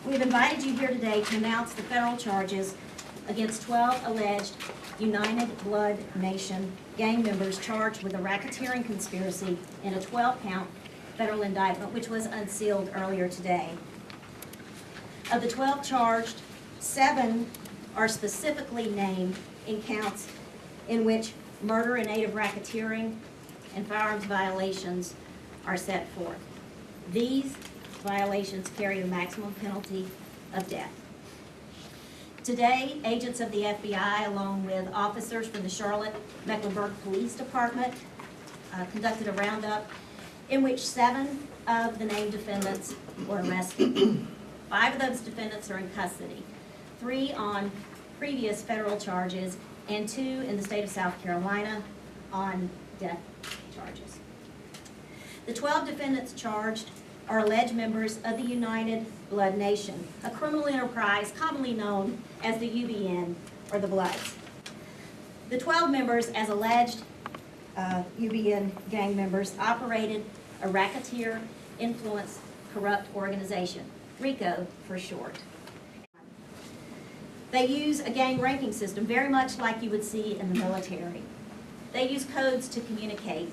We've invited you here today to announce the federal charges against 12 alleged United Blood Nation gang members charged with a racketeering conspiracy in a 12-count federal indictment, which was unsealed earlier today. Of the 12 charged, 7 are specifically named in counts in which murder in aid of racketeering and firearms violations are set forth. These violations carry a maximum penalty of death. Today, agents of the FBI, along with officers from the Charlotte-Mecklenburg Police Department, conducted a roundup in which 7 of the named defendants were arrested. 5 of those defendants are in custody, 3 on previous federal charges, and 2 in the state of South Carolina on death charges. The 12 defendants charged are alleged members of the United Blood Nation, a criminal enterprise commonly known as the UBN, or the Bloods. The 12 members, as alleged UBN gang members, operated a racketeer influence corrupt organization, RICO for short. They use a gang ranking system very much like you would see in the military. They use codes to communicate,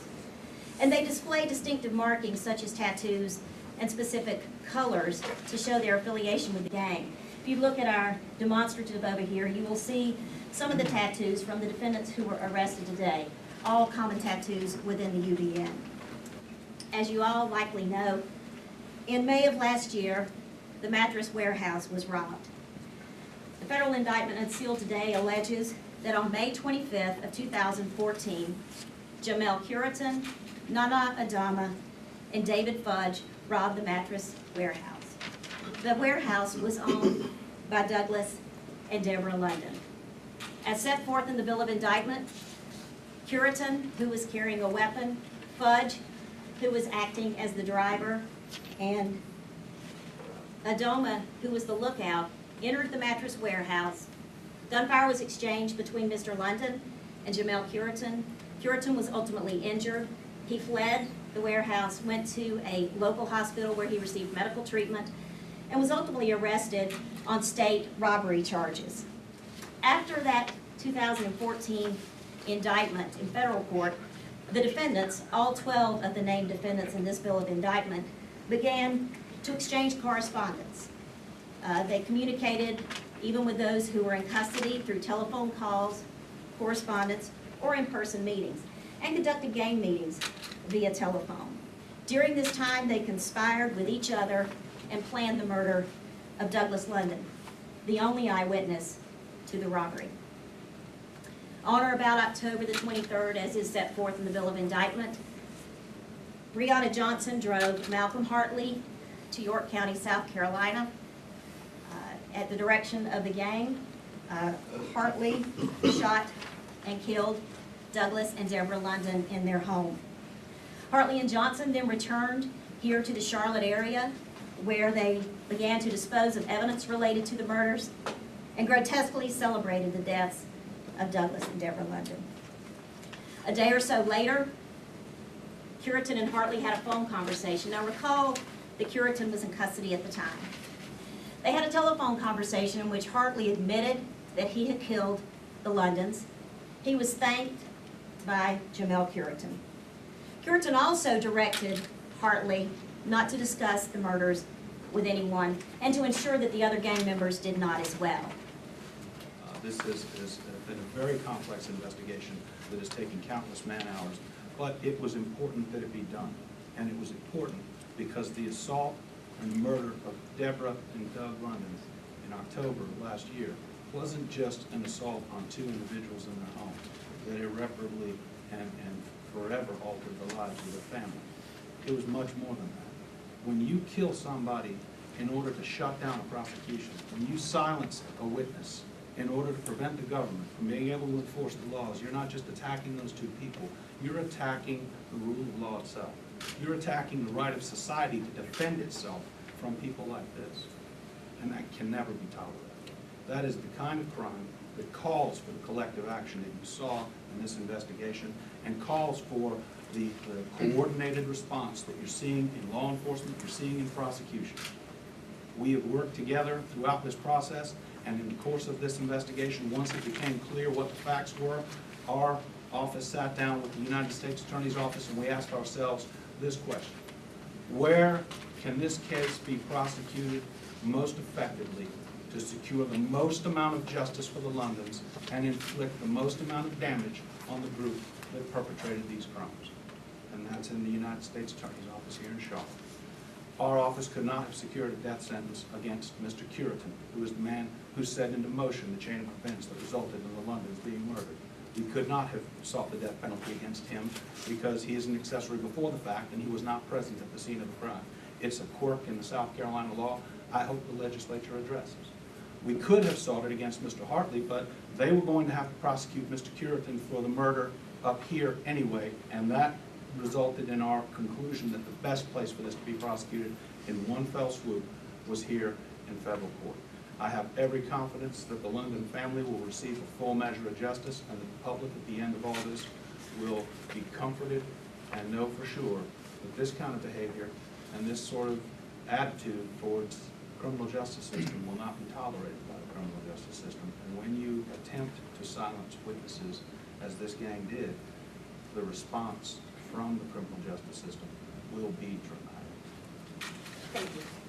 and they display distinctive markings such as tattoos and specific colors to show their affiliation with the gang. If you look at our demonstrative over here, you will see some of the tattoos from the defendants who were arrested today, all common tattoos within the UBN. As you all likely know, in May of last year, the mattress warehouse was robbed. The federal indictment unsealed today alleges that on May 25th of 2014, Jamel Curitan, Nana Adama, and David Fudge robbed the mattress warehouse. The warehouse was owned by Douglas and Deborah London. As set forth in the bill of indictment, Curitan, who was carrying a weapon, Fudge, who was acting as the driver, and Adama, who was the lookout, entered the mattress warehouse. Gunfire was exchanged between Mr. London and Jamel Curitan. Curitan was ultimately injured. He fled the warehouse, went to a local hospital where he received medical treatment, and was ultimately arrested on state robbery charges. After that 2014 indictment in federal court, the defendants, all 12 of the named defendants in this bill of indictment, began to exchange correspondence. They communicated even with those who were in custody through telephone calls, correspondence, or in-person meetings, and conducted gang meetings via telephone. During this time, they conspired with each other and planned the murder of Douglas London, the only eyewitness to the robbery. On or about October the 23rd, as is set forth in the bill of indictment, Breonna Johnson drove Malcolm Hartley to York County, South Carolina. At the direction of the gang, Hartley shot and killed Douglas and Deborah London in their home. Hartley and Johnson then returned here to the Charlotte area, where they began to dispose of evidence related to the murders and grotesquely celebrated the deaths of Douglas and Deborah London. A day or so later, Curitan and Hartley had a phone conversation. Now recall that Curitan was in custody at the time. They had a telephone conversation in which Hartley admitted that he had killed the Londons. He was thanked by Jamel Curitan. Curitan also directed Hartley not to discuss the murders with anyone and to ensure that the other gang members did not as well. This has been a very complex investigation that has taken countless man-hours, but it was important that it be done. And it was important because the assault and murder of Deborah and Doug London in October of last year wasn't just an assault on 2 individuals in their home that irreparably and forever altered the lives of their family. It was much more than that. When you kill somebody in order to shut down a prosecution, when you silence a witness in order to prevent the government from being able to enforce the laws, you're not just attacking those 2 people, you're attacking the rule of law itself. You're attacking the right of society to defend itself from people like this. And that can never be tolerated. That is the kind of crime that calls for the collective action that you saw in this investigation and calls for the coordinated response that you're seeing in law enforcement, you're seeing in prosecution. We have worked together throughout this process, and in the course of this investigation, once it became clear what the facts were, our office sat down with the United States Attorney's Office and we asked ourselves this question: where can this case be prosecuted most effectively to secure the most amount of justice for the Londons and inflict the most amount of damage on the group that perpetrated these crimes? And that's in the United States Attorney's Office here in Charlotte. Our office could not have secured a death sentence against Mr. Curitan, who is the man who set into motion the chain of events that resulted in the Londons being murdered. We could not have sought the death penalty against him because he is an accessory before the fact and he was not present at the scene of the crime. It's a quirk in the South Carolina law I hope the legislature addresses. We could have sought it against Mr. Hartley, but they were going to have to prosecute Mr. Curitan for the murder up here anyway, and that resulted in our conclusion that the best place for this to be prosecuted in one fell swoop was here in federal court. I have every confidence that the London family will receive a full measure of justice, and the public at the end of all this will be comforted and know for sure that this kind of behavior and this sort of attitude towards the criminal justice system will not be tolerated by the criminal justice system. And when you attempt to silence witnesses, as this gang did, the response from the criminal justice system will be dramatic. Thank you.